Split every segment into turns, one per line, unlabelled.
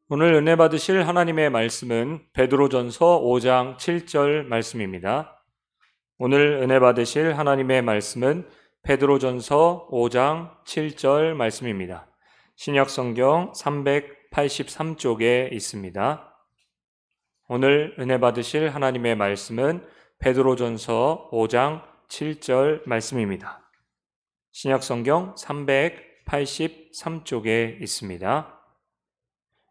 오늘 은혜 받으실 하나님의 말씀은 베드로전서 5장 7절 말씀입니다. 오늘 은혜 받으실 하나님의 말씀은 베드로전서 5장 7절 말씀입니다. 신약성경 383쪽에 있습니다. 오늘 은혜 받으실 하나님의 말씀은 베드로전서 5장 7절 말씀입니다. 신약성경 383쪽에 있습니다.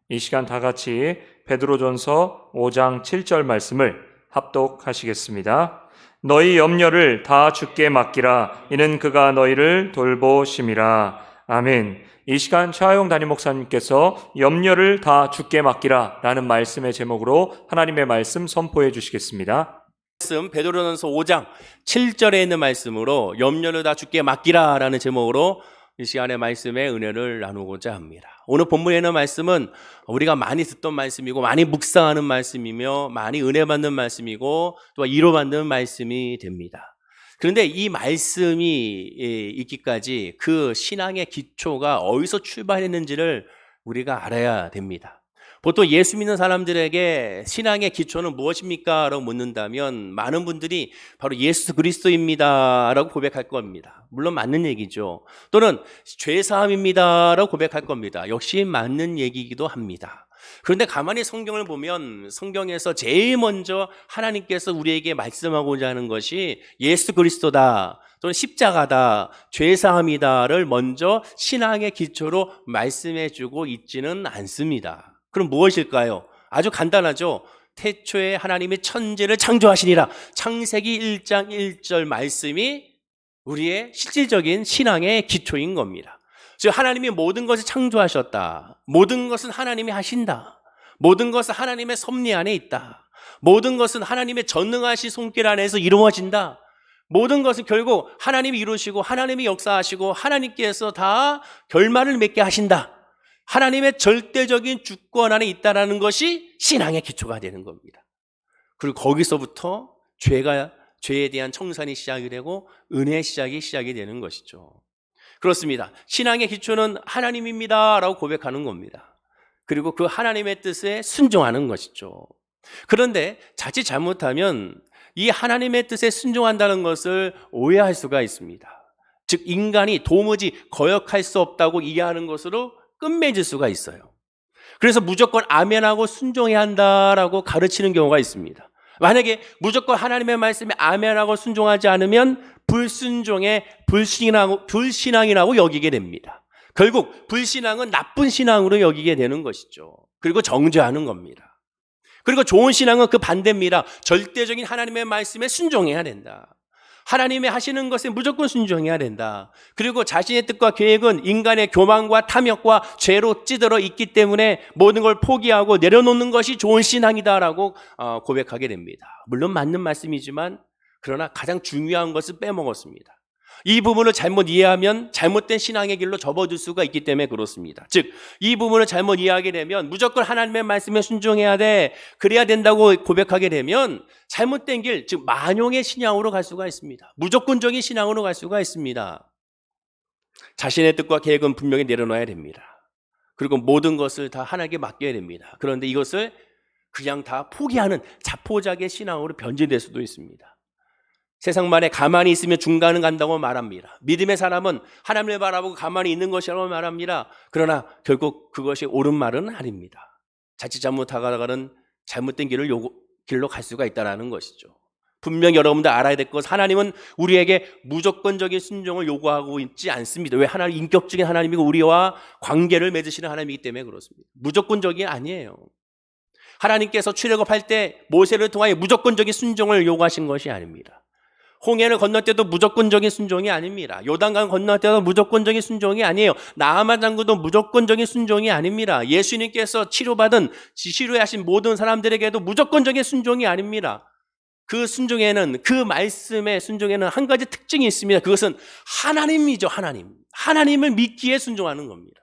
이 시간 다 같이 베드로전서 5장 7절 말씀을 합독하시겠습니다. 너희 염려를 다 주께 맡기라. 이는 그가 너희를 돌보심이라. 아멘. 이 시간 최하용 담임 목사님께서 염려를 다 주께 맡기라 라는 말씀의 제목으로 하나님의 말씀 선포해 주시겠습니다.
말씀 베드로전서 5장 7절에 있는 말씀으로 염려를 다 주께 맡기라 라는 제목으로 이 시간의 말씀의 은혜를 나누고자 합니다. 오늘 본문에 있는 말씀은 우리가 많이 듣던 말씀이고 많이 묵상하는 말씀이며 많이 은혜 받는 말씀이고 또 위로받는 말씀이 됩니다. 그런데 이 말씀이 있기까지 그 신앙의 기초가 어디서 출발했는지를 우리가 알아야 됩니다. 보통 예수 믿는 사람들에게 신앙의 기초는 무엇입니까? 라고 묻는다면 많은 분들이 바로 예수 그리스도입니다 라고 고백할 겁니다. 물론 맞는 얘기죠. 또는 죄사함입니다 라고 고백할 겁니다. 역시 맞는 얘기이기도 합니다. 그런데 가만히 성경을 보면 성경에서 제일 먼저 하나님께서 우리에게 말씀하고자 하는 것이 예수 그리스도다 또는 십자가다, 죄사함이다를 먼저 신앙의 기초로 말씀해 주고 있지는 않습니다. 그럼 무엇일까요? 아주 간단하죠. 태초에 하나님이 천지를 창조하시니라. 창세기 1장 1절 말씀이 우리의 실질적인 신앙의 기초인 겁니다. 즉 하나님이 모든 것을 창조하셨다. 모든 것은 하나님이 하신다. 모든 것은 하나님의 섭리 안에 있다. 모든 것은 하나님의 전능하신 손길 안에서 이루어진다. 모든 것은 결국 하나님이 이루시고 하나님이 역사하시고 하나님께서 다 결말을 맺게 하신다. 하나님의 절대적인 주권 안에 있다는 것이 신앙의 기초가 되는 겁니다. 그리고 거기서부터 죄에 대한 청산이 시작이 되고 은혜의 시작이 되는 것이죠. 그렇습니다. 신앙의 기초는 하나님입니다 라고 고백하는 겁니다. 그리고 그 하나님의 뜻에 순종하는 것이죠. 그런데 자칫 잘못하면 이 하나님의 뜻에 순종한다는 것을 오해할 수가 있습니다. 즉 인간이 도무지 거역할 수 없다고 이해하는 것으로 끝맺을 수가 있어요. 그래서 무조건 아멘하고 순종해야 한다라고 가르치는 경우가 있습니다. 만약에 무조건 하나님의 말씀에 아멘하고 순종하지 않으면 불순종에 불신앙이라고 여기게 됩니다. 결국 불신앙은 나쁜 신앙으로 여기게 되는 것이죠. 그리고 정죄하는 겁니다. 그리고 좋은 신앙은 그 반대입니다. 절대적인 하나님의 말씀에 순종해야 된다. 하나님이 하시는 것에 무조건 순종해야 된다. 그리고 자신의 뜻과 계획은 인간의 교만과 탐욕과 죄로 찌들어 있기 때문에 모든 걸 포기하고 내려놓는 것이 좋은 신앙이다라고 고백하게 됩니다. 물론 맞는 말씀이지만 그러나 가장 중요한 것을 빼먹었습니다. 이 부분을 잘못 이해하면 잘못된 신앙의 길로 접어들 수가 있기 때문에 그렇습니다. 즉, 이 부분을 잘못 이해하게 되면 무조건 하나님의 말씀에 순종해야 돼, 그래야 된다고 고백하게 되면 잘못된 길, 즉 만용의 신앙으로 갈 수가 있습니다. 무조건적인 신앙으로 갈 수가 있습니다. 자신의 뜻과 계획은 분명히 내려놔야 됩니다. 그리고 모든 것을 다 하나님께 맡겨야 됩니다. 그런데 이것을 그냥 다 포기하는 자포자기의 신앙으로 변질될 수도 있습니다. 세상만에 가만히 있으면 중간은 간다고 말합니다. 믿음의 사람은 하나님을 바라보고 가만히 있는 것이라고 말합니다. 그러나 결국 그것이 옳은 말은 아닙니다. 자칫 잘못하다가는 잘못된 길로 갈 수가 있다는 것이죠. 분명히 여러분들 알아야 될 것, 하나님은 우리에게 무조건적인 순종을 요구하고 있지 않습니다. 왜? 하나님 인격적인 하나님이고 우리와 관계를 맺으시는 하나님이기 때문에 그렇습니다. 무조건적이 아니에요. 하나님께서 출애굽할 때 모세를 통하여 무조건적인 순종을 요구하신 것이 아닙니다. 홍해를 건널 때도 무조건적인 순종이 아닙니다. 요단강 건널 때도 무조건적인 순종이 아니에요. 나아만 장군도 무조건적인 순종이 아닙니다. 예수님께서 치료하신 모든 사람들에게도 무조건적인 순종이 아닙니다. 그 순종에는, 그 말씀의 순종에는 한 가지 특징이 있습니다. 그것은 하나님이죠. 하나님을 믿기에 순종하는 겁니다.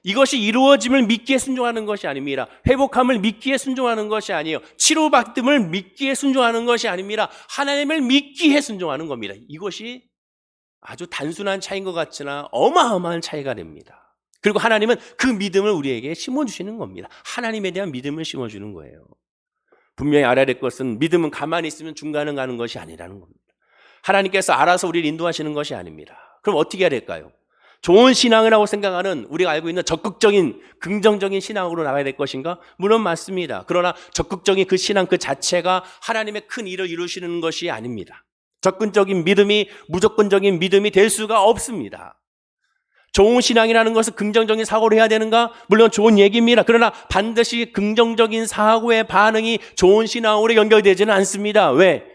이것이 이루어짐을 믿기에 순종하는 것이 아닙니다. 회복함을 믿기에 순종하는 것이 아니에요. 치료받음을 믿기에 순종하는 것이 아닙니다. 하나님을 믿기에 순종하는 겁니다. 이것이 아주 단순한 차이인 것 같으나 어마어마한 차이가 됩니다. 그리고 하나님은 그 믿음을 우리에게 심어주시는 겁니다. 하나님에 대한 믿음을 심어주는 거예요. 분명히 알아야 될 것은 믿음은 가만히 있으면 중간을 가는 것이 아니라는 겁니다. 하나님께서 알아서 우리를 인도하시는 것이 아닙니다. 그럼 어떻게 해야 될까요? 좋은 신앙이라고 생각하는 우리가 알고 있는 적극적인 긍정적인 신앙으로 나가야 될 것인가? 물론 맞습니다. 그러나 적극적인 그 신앙 그 자체가 하나님의 큰 일을 이루시는 것이 아닙니다. 적극적인 믿음이 무조건적인 믿음이 될 수가 없습니다. 좋은 신앙이라는 것은 긍정적인 사고를 해야 되는가? 물론 좋은 얘기입니다. 그러나 반드시 긍정적인 사고의 반응이 좋은 신앙으로 연결되지는 않습니다. 왜?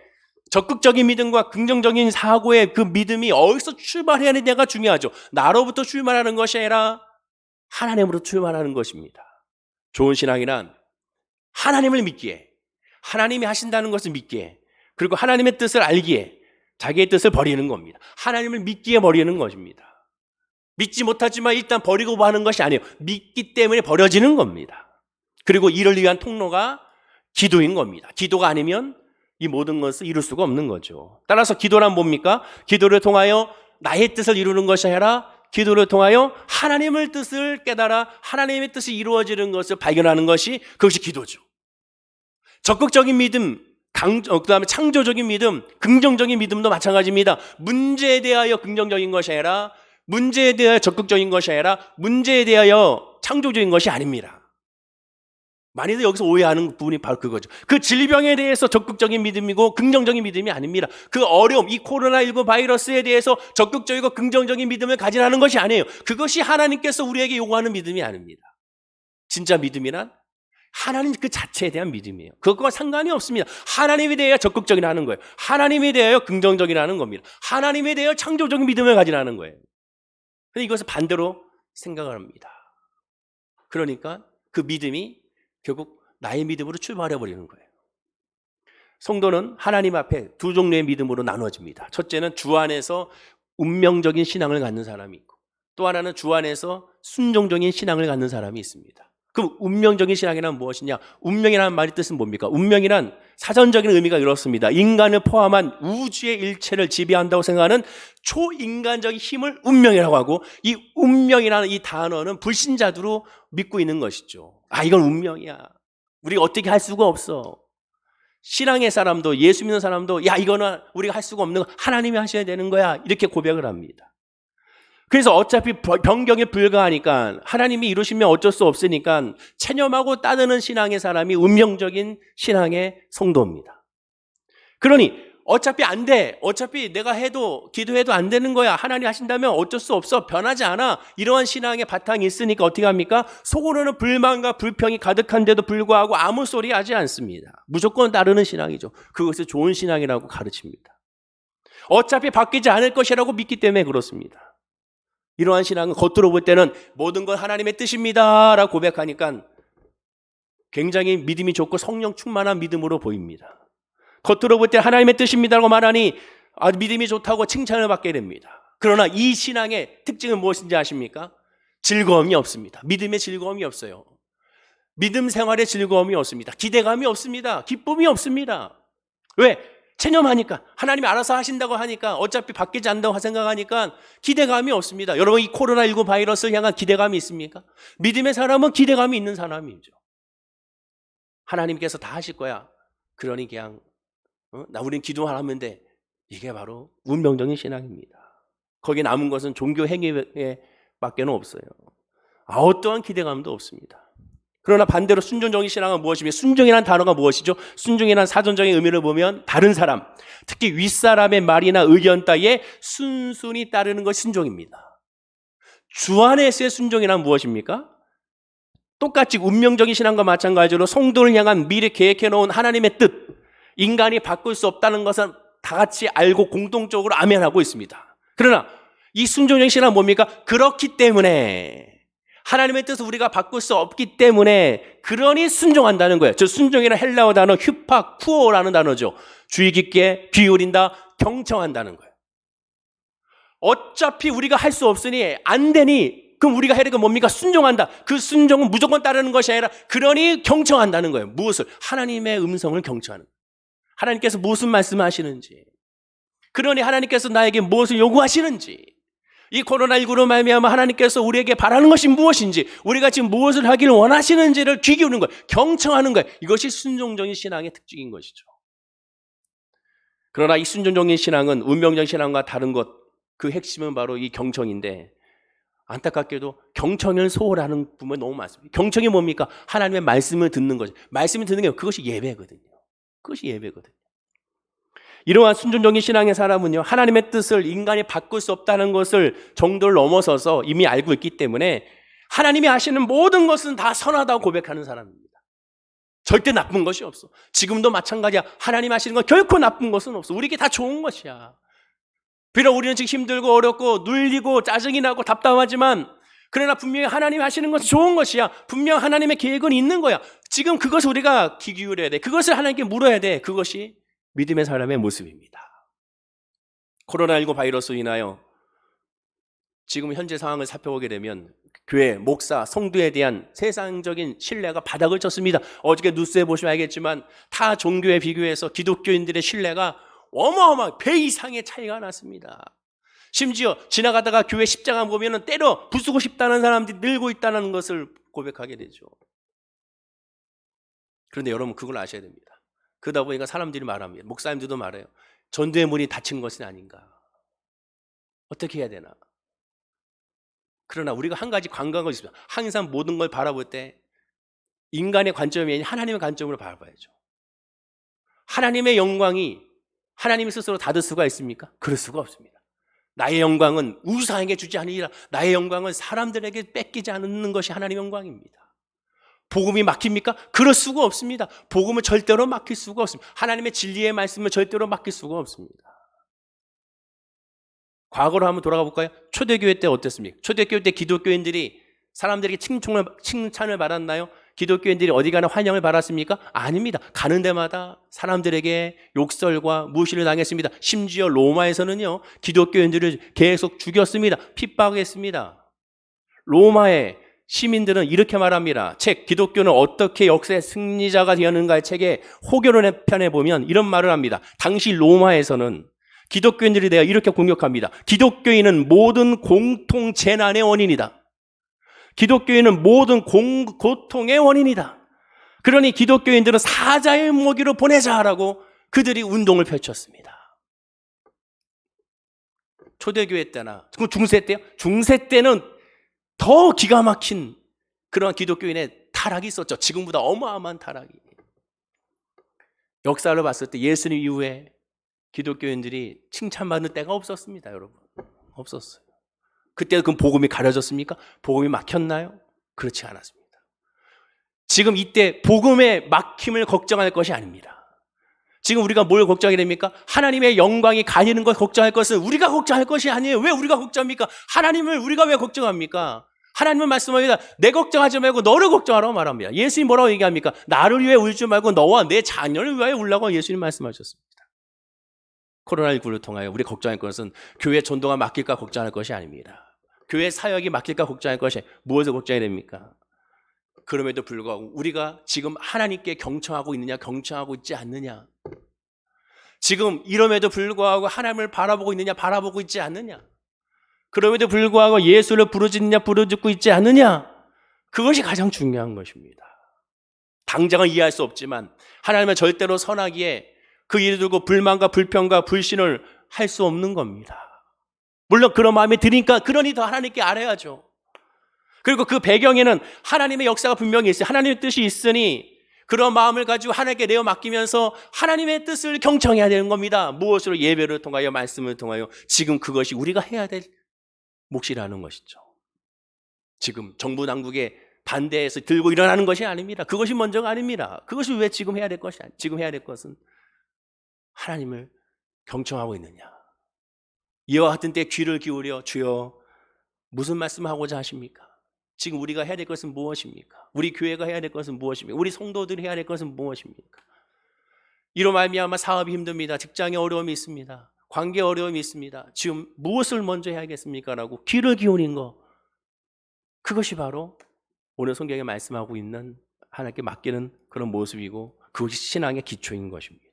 적극적인 믿음과 긍정적인 사고의 그 믿음이 어디서 출발해야 하느냐가 중요하죠. 나로부터 출발하는 것이 아니라 하나님으로 출발하는 것입니다. 좋은 신앙이란 하나님을 믿기에, 하나님이 하신다는 것을 믿기에, 그리고 하나님의 뜻을 알기에 자기의 뜻을 버리는 겁니다. 하나님을 믿기에 버리는 것입니다. 믿지 못하지만 일단 버리고 하는 것이 아니에요. 믿기 때문에 버려지는 겁니다. 그리고 이를 위한 통로가 기도인 겁니다. 기도가 아니면 이 모든 것을 이룰 수가 없는 거죠. 따라서 기도란 뭡니까? 기도를 통하여 나의 뜻을 이루는 것이 아니라 기도를 통하여 하나님의 뜻을 깨달아 하나님의 뜻이 이루어지는 것을 발견하는 것이 그것이 기도죠. 적극적인 믿음, 그다음에 창조적인 믿음, 긍정적인 믿음도 마찬가지입니다. 문제에 대하여 긍정적인 것이 아니라 문제에 대하여 적극적인 것이 아니라 문제에 대하여 창조적인 것이 아닙니다. 많이들 여기서 오해하는 부분이 바로 그거죠. 그 질병에 대해서 적극적인 믿음이고 긍정적인 믿음이 아닙니다. 그 어려움, 이 코로나19 바이러스에 대해서 적극적이고 긍정적인 믿음을 가지라는 것이 아니에요. 그것이 하나님께서 우리에게 요구하는 믿음이 아닙니다. 진짜 믿음이란 하나님 그 자체에 대한 믿음이에요. 그것과 상관이 없습니다. 하나님에 대하여 적극적이라는 거예요. 하나님에 대하여 긍정적이라는 겁니다. 하나님에 대하여 창조적인 믿음을 가지라는 거예요. 근데 이것을 반대로 생각을 합니다. 그러니까 그 믿음이 결국 나의 믿음으로 출발해버리는 거예요. 성도는 하나님 앞에 두 종류의 믿음으로 나눠집니다. 첫째는 주 안에서 운명적인 신앙을 갖는 사람이 있고 또 하나는 주 안에서 순종적인 신앙을 갖는 사람이 있습니다. 그럼 운명적인 신앙이란 무엇이냐? 운명이라는 말의 뜻은 뭡니까? 운명이란 사전적인 의미가 이렇습니다. 인간을 포함한 우주의 일체를 지배한다고 생각하는 초인간적인 힘을 운명이라고 하고 이 운명이라는 이 단어는 불신자들로 믿고 있는 것이죠. 아, 이건 운명이야. 우리가 어떻게 할 수가 없어. 신앙의 사람도 예수 믿는 사람도 야, 이거는 우리가 할 수가 없는 거 하나님이 하셔야 되는 거야. 이렇게 고백을 합니다. 그래서 어차피 변경에 불과하니까 하나님이 이루시면 어쩔 수 없으니까 체념하고 따르는 신앙의 사람이 운명적인 신앙의 성도입니다. 그러니 어차피 안 돼. 어차피 내가 해도 기도해도 안 되는 거야. 하나님 하신다면 어쩔 수 없어. 변하지 않아. 이러한 신앙의 바탕이 있으니까 어떻게 합니까? 속으로는 불만과 불평이 가득한데도 불구하고 아무 소리 하지 않습니다. 무조건 따르는 신앙이죠. 그것을 좋은 신앙이라고 가르칩니다. 어차피 바뀌지 않을 것이라고 믿기 때문에 그렇습니다. 이러한 신앙은 겉으로 볼 때는 모든 건 하나님의 뜻입니다 라고 고백하니까 굉장히 믿음이 좋고 성령 충만한 믿음으로 보입니다. 겉으로 볼 때 하나님의 뜻입니다라고 말하니 믿음이 좋다고 칭찬을 받게 됩니다. 그러나 이 신앙의 특징은 무엇인지 아십니까? 즐거움이 없습니다. 믿음의 즐거움이 없어요. 믿음 생활의 즐거움이 없습니다. 기대감이 없습니다. 기쁨이 없습니다. 왜? 체념하니까 하나님이 알아서 하신다고 하니까 어차피 바뀌지 않는다고 생각하니까 기대감이 없습니다. 여러분 이 코로나19 바이러스를 향한 기대감이 있습니까? 믿음의 사람은 기대감이 있는 사람이죠. 하나님께서 다 하실 거야. 그러니 그냥 우린 기도만 하면 돼. 이게 바로 운명적인 신앙입니다. 거기에 남은 것은 종교 행위밖에 없어요. 어떠한 기대감도 없습니다. 그러나 반대로 순종적인 신앙은 무엇이며 순종이라는 단어가 무엇이죠? 순종이라는 사전적인 의미를 보면 다른 사람, 특히 윗사람의 말이나 의견 따위에 순순히 따르는 것이 순종입니다. 주 안에서의 순종이란 무엇입니까? 똑같이 운명적인 신앙과 마찬가지로 성도를 향한 미리 계획해 놓은 하나님의 뜻, 인간이 바꿀 수 없다는 것은 다 같이 알고 공동적으로 아멘하고 있습니다. 그러나 이 순종적인 신앙은 뭡니까? 그렇기 때문에 하나님의 뜻을 우리가 바꿀 수 없기 때문에 그러니 순종한다는 거예요. 저 순종이라는 헬라어 단어 휴파쿠오라는 단어죠. 주의 깊게 기울인다, 경청한다는 거예요. 어차피 우리가 할 수 없으니 안 되니 그럼 우리가 해야 될 건 뭡니까? 순종한다. 그 순종은 무조건 따르는 것이 아니라 그러니 경청한다는 거예요. 무엇을? 하나님의 음성을 경청하는 거예요. 하나님께서 무슨 말씀을 하시는지, 그러니 하나님께서 나에게 무엇을 요구하시는지, 이 코로나19로 말미암아 하나님께서 우리에게 바라는 것이 무엇인지, 우리가 지금 무엇을 하기를 원하시는지를 귀 기울이는 거예요. 경청하는 거예요. 이것이 순종적인 신앙의 특징인 것이죠. 그러나 이 순종적인 신앙은 운명적인 신앙과 다른 것, 그 핵심은 바로 이 경청인데, 안타깝게도 경청을 소홀하는 부분이 너무 많습니다. 경청이 뭡니까? 하나님의 말씀을 듣는 거죠. 말씀을 듣는 게 그것이 예배거든요. 그것이 예배거든요. 이러한 순종적인 신앙의 사람은요, 하나님의 뜻을 인간이 바꿀 수 없다는 것을 정도를 넘어서서 이미 알고 있기 때문에 하나님이 하시는 모든 것은 다 선하다고 고백하는 사람입니다. 절대 나쁜 것이 없어. 지금도 마찬가지야. 하나님 하시는 건 결코 나쁜 것은 없어. 우리에게 다 좋은 것이야. 비록 우리는 지금 힘들고 어렵고 눌리고 짜증이 나고 답답하지만, 그러나 분명히 하나님 하시는 것은 좋은 것이야. 분명 하나님의 계획은 있는 거야. 지금 그것을 우리가 귀 기울여야 돼. 그것을 하나님께 물어야 돼. 그것이 믿음의 사람의 모습입니다. 코로나19 바이러스로 인하여 지금 현재 상황을 살펴보게 되면 교회, 목사, 성도에 대한 세상적인 신뢰가 바닥을 쳤습니다. 어저께 뉴스에 보시면 알겠지만 타 종교에 비교해서 기독교인들의 신뢰가 어마어마하게 배 이상의 차이가 났습니다. 심지어 지나가다가 교회 십자가 보면 때려 부수고 싶다는 사람들이 늘고 있다는 것을 고백하게 되죠. 그런데 여러분 그걸 아셔야 됩니다. 그러다 보니까 사람들이 말합니다. 목사님들도 말해요. 전도의 문이 닫힌 것은 아닌가. 어떻게 해야 되나. 그러나 우리가 한 가지 관광을 있습니다. 항상 모든 걸 바라볼 때 인간의 관점이 아닌 하나님의 관점으로 바라봐야죠. 하나님의 영광이 하나님이 스스로 닫을 수가 있습니까? 그럴 수가 없습니다. 나의 영광은 우상에게 주지 않으리라. 나의 영광은 사람들에게 뺏기지 않는 것이 하나님의 영광입니다. 복음이 막힙니까? 그럴 수가 없습니다. 복음을 절대로 막힐 수가 없습니다. 하나님의 진리의 말씀을 절대로 막힐 수가 없습니다. 과거로 한번 돌아가 볼까요? 초대교회 때 어땠습니까? 초대교회 때 기독교인들이 사람들에게 칭찬을 받았나요? 기독교인들이 어디 가나 환영을 받았습니까? 아닙니다. 가는 데마다 사람들에게 욕설과 무시를 당했습니다. 심지어 로마에서는요, 기독교인들을 계속 죽였습니다. 핍박했습니다. 로마의 시민들은 이렇게 말합니다. 책 기독교는 어떻게 역사의 승리자가 되었는가의 책에 호교론의 편에 보면 이런 말을 합니다. 당시 로마에서는 기독교인들에 대해 이렇게 공격합니다. 기독교인은 모든 공통 재난의 원인이다. 기독교인은 모든 고통의 원인이다. 그러니 기독교인들은 사자의 먹이로 보내자라고 그들이 운동을 펼쳤습니다. 초대교회 때나 중세 때요? 중세 때는 더 기가 막힌 그런 기독교인의 타락이 있었죠. 지금보다 어마어마한 타락이. 역사를 봤을 때 예수님 이후에 기독교인들이 칭찬받는 때가 없었습니다, 여러분. 없었어요. 그때 그 복음이 가려졌습니까? 복음이 막혔나요? 그렇지 않았습니다. 지금 이때 복음의 막힘을 걱정할 것이 아닙니다. 지금 우리가 뭘 걱정하게 됩니까? 하나님의 영광이 가리는 걸 걱정할 것은 우리가 걱정할 것이 아니에요. 왜 우리가 걱정합니까? 하나님을 우리가 왜 걱정합니까? 하나님은 말씀합니다. 내 걱정하지 말고 너를 걱정하라고 말합니다. 예수님 뭐라고 얘기합니까? 나를 위해 울지 말고 너와 내 자녀를 위하여 울라고 예수님 말씀하셨습니다. 코로나19를 통하여 우리 걱정할 것은 교회 전도가 막힐까 걱정할 것이 아닙니다. 교회 사역이 막힐까 걱정할 것이 무엇을 걱정해야 됩니까? 그럼에도 불구하고 우리가 지금 하나님께 경청하고 있느냐 경청하고 있지 않느냐, 지금 이럼에도 불구하고 하나님을 바라보고 있느냐 바라보고 있지 않느냐, 그럼에도 불구하고 예수를 부르짖느냐 부르짖고 있지 않느냐, 그것이 가장 중요한 것입니다. 당장은 이해할 수 없지만 하나님은 절대로 선하기에 그 일을 두고 불만과 불평과 불신을 할 수 없는 겁니다. 물론 그런 마음이 드니까 그러니 더 하나님께 알아야죠. 그리고 그 배경에는 하나님의 역사가 분명히 있어요. 하나님의 뜻이 있으니 그런 마음을 가지고 하나님께 내어 맡기면서 하나님의 뜻을 경청해야 되는 겁니다. 무엇으로? 예배를 통하여 말씀을 통하여. 지금 그것이 우리가 해야 될 몫이라는 것이죠. 지금 정부 당국의 반대해서 들고 일어나는 것이 아닙니다. 그것이 먼저가 아닙니다. 그것이 왜 지금 해야 될 것이 아니에요. 지금 해야 될 것은 하나님을 경청하고 있느냐. 이와 같은 때 귀를 기울여 주여 무슨 말씀하고자 하십니까? 지금 우리가 해야 될 것은 무엇입니까? 우리 교회가 해야 될 것은 무엇입니까? 우리 성도들이 해야 될 것은 무엇입니까? 이로 말미암아 사업이 힘듭니다. 직장에 어려움이 있습니다. 관계에 어려움이 있습니다. 지금 무엇을 먼저 해야겠습니까? 라고 귀를 기울인 거, 그것이 바로 오늘 성경에 말씀하고 있는 하나님께 맡기는 그런 모습이고 그것이 신앙의 기초인 것입니다.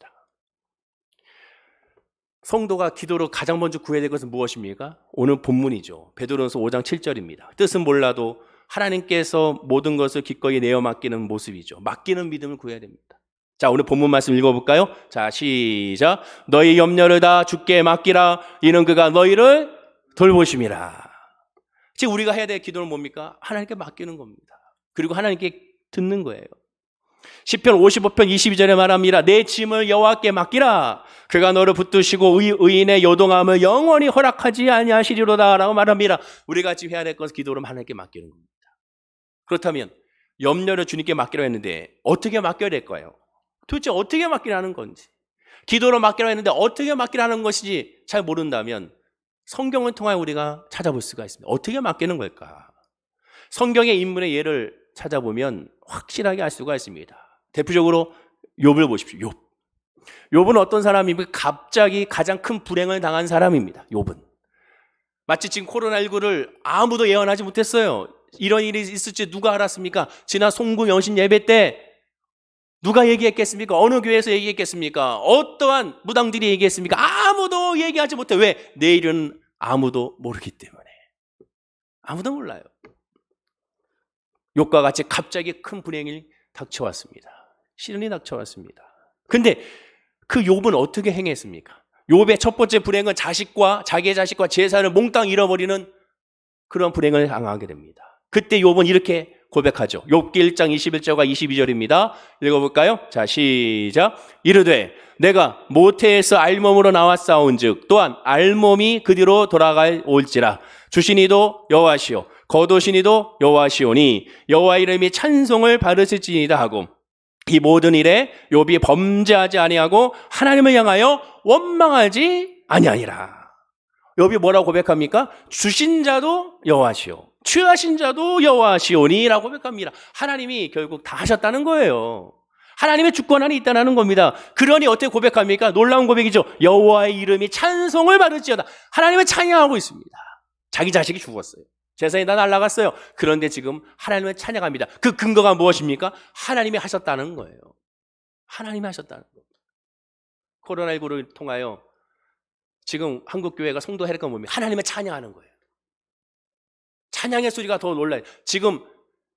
성도가 기도로 가장 먼저 구해야 될 것은 무엇입니까? 오늘 본문이죠. 베드로전서 5장 7절입니다. 뜻은 몰라도 하나님께서 모든 것을 기꺼이 내어 맡기는 모습이죠. 맡기는 믿음을 구해야 됩니다. 자, 오늘 본문 말씀 읽어볼까요? 자, 시작. 너희 염려를 다 주께 맡기라. 이는 그가 너희를 돌보심이라. 지금 우리가 해야 될 기도는 뭡니까? 하나님께 맡기는 겁니다. 그리고 하나님께 듣는 거예요. 시편 55편 22절에 말합니다. 내 짐을 여호와께 맡기라. 그가 너를 붙드시고 의인의 요동함을 영원히 허락하지 아니하시리로다 라고 말합니다. 우리가 지금 해야 될 것은 기도로 하나님께 맡기는 겁니다. 그렇다면 염려를 주님께 맡기로 했는데 어떻게 맡겨야 될까요? 도대체 어떻게 맡기라는 건지, 기도로 맡기로 했는데 어떻게 맡기라는 것인지 잘 모른다면 성경을 통하여 우리가 찾아볼 수가 있습니다. 어떻게 맡기는 걸까? 성경의 인물의 예를 찾아보면 확실하게 알 수가 있습니다. 대표적으로 욥을 보십시오. 욥은 어떤 사람입니까? 갑자기 가장 큰 불행을 당한 사람입니다. 욥은 마치 지금 코로나19를 아무도 예언하지 못했어요. 이런 일이 있을지 누가 알았습니까? 지난 송구 영신 예배 때 누가 얘기했겠습니까? 어느 교회에서 얘기했겠습니까? 어떠한 무당들이 얘기했습니까? 아무도 얘기하지 못해. 왜? 내일은 아무도 모르기 때문에. 아무도 몰라요. 욥과 같이 갑자기 큰 불행이 닥쳐왔습니다. 시련이 닥쳐왔습니다. 근데 그 욥은 어떻게 행했습니까? 욥의 첫 번째 불행은 자기의 자식과 재산을 몽땅 잃어버리는 그런 불행을 당하게 됩니다. 그때 욥은 이렇게 고백하죠. 욥기 1장 21절과 22절입니다. 읽어볼까요? 자, 시작. 이르되 내가 모태에서 알몸으로 나왔사온즉 또한 알몸이 그 뒤로 돌아갈 올지라. 주시니도 여호와시오 거두시니도 여호와시오니 여호와 이름이 찬송을 받으실지니이다 하고 이 모든 일에 욥이 범죄하지 아니하고 하나님을 향하여 원망하지 아니하니라. 욥이 뭐라고 고백합니까? 주신 자도 여호와시오 취하신 자도 여호와시오니 라고 고백합니다. 하나님이 결국 다 하셨다는 거예요. 하나님의 주권 안에 있다는 겁니다. 그러니 어떻게 고백합니까? 놀라운 고백이죠. 여호와의 이름이 찬송을 받을지어다. 하나님을 찬양하고 있습니다. 자기 자식이 죽었어요. 재산이 다 날아갔어요. 그런데 지금 하나님을 찬양합니다. 그 근거가 무엇입니까? 하나님이 하셨다는 거예요. 하나님이 하셨다는 거예요. 코로나19를 통하여 지금 한국교회가 성도 해력과 뭡니까? 하나님을 찬양하는 거예요. 찬양의 소리가 더 놀라요. 지금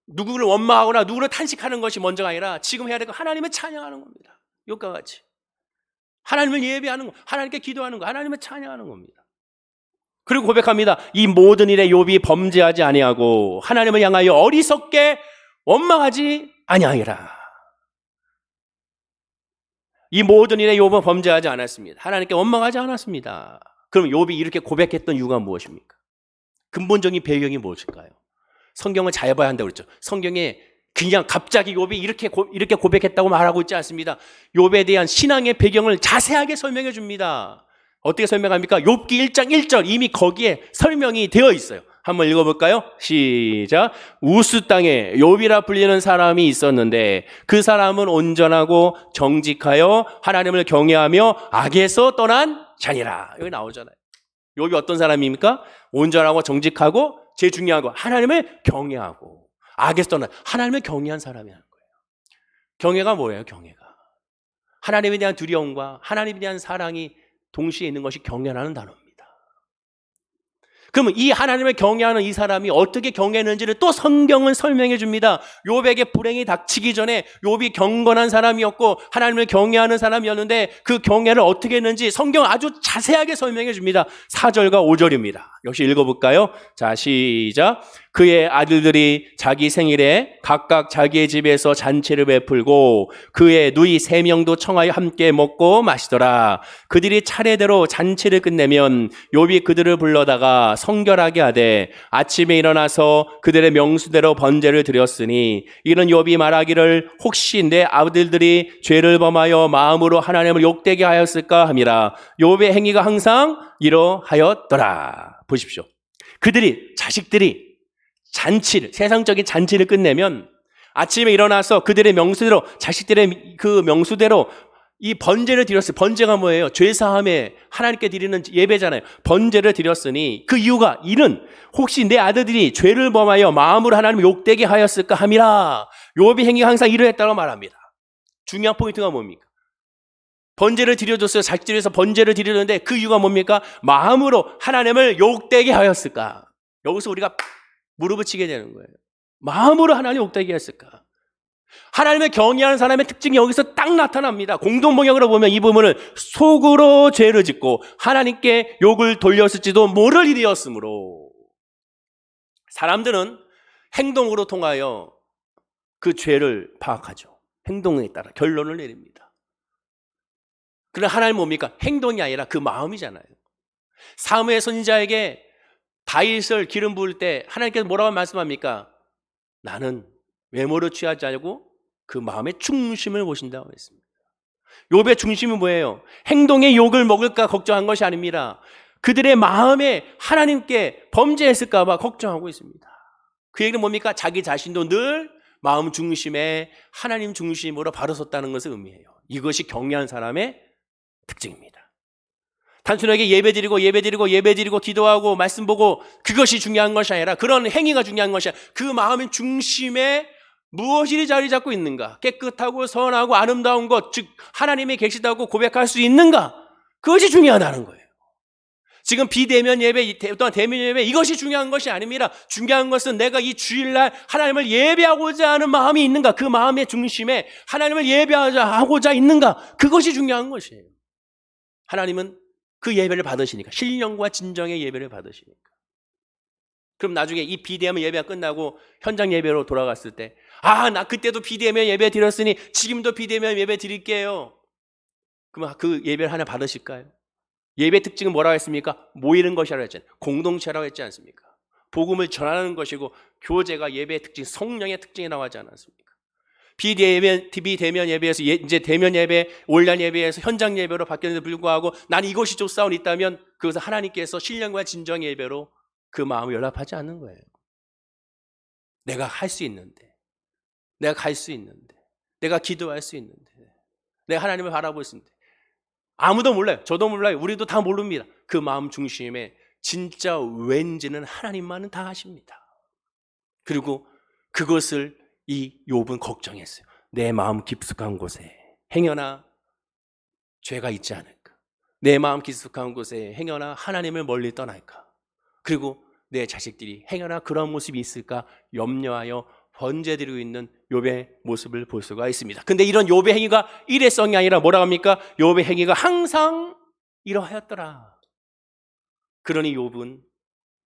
누구를 원망하거나 누구를 탄식하는 것이 먼저가 아니라 지금 해야 될 건 하나님을 찬양하는 겁니다. 욥과 같이. 하나님을 예배하는 거, 하나님께 기도하는 거, 하나님을 찬양하는 겁니다. 그리고 고백합니다. 이 모든 일에 욥이 범죄하지 아니하고 하나님을 향하여 어리석게 원망하지 아니하리라. 이 모든 일에 욥은 범죄하지 않았습니다. 하나님께 원망하지 않았습니다. 그럼 욥이 이렇게 고백했던 이유가 무엇입니까? 근본적인 배경이 무엇일까요? 성경을 잘 봐야 한다고 그랬죠. 성경에 그냥 갑자기 욥이 이렇게 고백했다고 말하고 있지 않습니다. 욥에 대한 신앙의 배경을 자세하게 설명해 줍니다. 어떻게 설명합니까? 욥기 1장 1절 이미 거기에 설명이 되어 있어요. 한번 읽어볼까요? 시작. 우스 땅에 욥이라 불리는 사람이 있었는데 그 사람은 온전하고 정직하여 하나님을 경외하며 악에서 떠난 자니라. 여기 나오잖아요. 욥이 어떤 사람입니까? 온전하고 정직하고 제일 중요한 거 하나님을 경외하고 악에서 떠난 하나님을 경외한 사람이라는 거예요. 경외가 뭐예요? 경외가 하나님에 대한 두려움과 하나님에 대한 사랑이 동시에 있는 것이 경외라는 단어입니다. 그러면 이 하나님을 경외하는 이 사람이 어떻게 경외했는지를 또 성경은 설명해 줍니다. 욥에게 불행이 닥치기 전에 욥이 경건한 사람이었고 하나님을 경외하는 사람이었는데 그 경외를 어떻게 했는지 성경은 아주 자세하게 설명해 줍니다. 4절과 5절입니다. 역시 읽어볼까요? 자, 시작. 그의 아들들이 자기 생일에 각각 자기의 집에서 잔치를 베풀고 그의 누이 3명도 청하여 함께 먹고 마시더라. 그들이 차례대로 잔치를 끝내면 욥이 그들을 불러다가 성결하게 하되 아침에 일어나서 그들의 명수대로 번제를 드렸으니 이런 욥이 말하기를 혹시 내 아들들이 죄를 범하여 마음으로 하나님을 욕되게 하였을까 함이라. 욥의 행위가 항상 이러하였더라. 보십시오. 그들이 자식들이 잔치를 세상적인 잔치를 끝내면 아침에 일어나서 그들의 명수대로 자식들의 그 명수대로 이 번제를 드렸어요. 번제가 뭐예요? 죄사함에 하나님께 드리는 예배잖아요. 번제를 드렸으니 그 이유가 이는 혹시 내 아들들이 죄를 범하여 마음으로 하나님을 욕되게 하였을까 함이라. 욥의 행위가 항상 이러했다고 말합니다. 중요한 포인트가 뭡니까? 번제를 드려줬어요. 자식들에서 번제를 드리는데 그 이유가 뭡니까? 마음으로 하나님을 욕되게 하였을까? 여기서 우리가 무릎을 치게 되는 거예요. 마음으로 하나님 욕되게 했을까? 하나님을 경외하는 사람의 특징이 여기서 딱 나타납니다. 공동번역으로 보면 이 부분을 속으로 죄를 짓고 하나님께 욕을 돌렸을지도 모를 일이었으므로 사람들은 행동으로 통하여 그 죄를 파악하죠. 행동에 따라 결론을 내립니다. 그러나 하나님 뭡니까? 행동이 아니라 그 마음이잖아요. 사무엘 선지자에게 다윗을 기름 부을 때 하나님께서 뭐라고 말씀합니까? 나는 외모를 취하지 않고 그 마음의 중심을 보신다고 했습니다. 욥의 중심은 뭐예요? 행동에 욕을 먹을까 걱정한 것이 아닙니다. 그들의 마음에 하나님께 범죄했을까 봐 걱정하고 있습니다. 그 얘기는 뭡니까? 자기 자신도 늘 마음 중심에 하나님 중심으로 바로 섰다는 것을 의미해요. 이것이 경외한 사람의 특징입니다. 단순하게 예배드리고 기도하고 말씀 보고 그것이 중요한 것이 아니라 그런 행위가 중요한 것이 아니라 그 마음의 중심에 무엇이 자리 잡고 있는가? 깨끗하고 선하고 아름다운 것, 즉 하나님이 계시다고 고백할 수 있는가? 그것이 중요하다는 거예요. 지금 비대면 예배 또한 대면 예배 이것이 중요한 것이 아닙니다. 중요한 것은 내가 이 주일날 하나님을 예배하고자 하는 마음이 있는가? 그 마음의 중심에 하나님을 예배하고자 있는가? 그것이 중요한 것이에요. 하나님은 그 예배를 받으시니까, 신령과 진정의 예배를 받으시니까. 그럼 나중에 이 비대면 예배가 끝나고 현장 예배로 돌아갔을 때, 나 그때도 비대면 예배 드렸으니 지금도 비대면 예배 드릴게요. 그러면 그 예배를 하나 받으실까요? 예배 특징은 뭐라고 했습니까? 모이는 것이라고 했잖아요. 공동체라고 했지 않습니까? 복음을 전하는 것이고 교제가 예배의 특징, 성령의 특징이 나오지 않았습니까? 비대면 예배에서 이제 대면 예배, 온라인 예배에서 현장 예배로 바뀌었는데 불구하고 나는 이것이 좋사오니 있다면 그것은 하나님께서 신령과 진정의 예배로 그 마음을 연합하지 않는 거예요. 내가 할 수 있는데, 내가 갈 수 있는데, 내가 기도할 수 있는데, 내가 하나님을 바라볼 수 있는데 아무도 몰라요. 저도 몰라요. 우리도 다 모릅니다. 그 마음 중심에 진짜 왠지는 하나님만은 다 아십니다. 그리고 그것을 이 욥은 걱정했어요. 내 마음 깊숙한 곳에 행여나 죄가 있지 않을까? 내 마음 깊숙한 곳에 행여나 하나님을 멀리 떠날까? 그리고 내 자식들이 행여나 그런 모습이 있을까 염려하여 번제드리고 있는 욥의 모습을 볼 수가 있습니다. 근데 이런 욥의 행위가 일회성이 아니라 뭐라고 합니까? 욥의 행위가 항상 이러하였더라. 그러니 욥은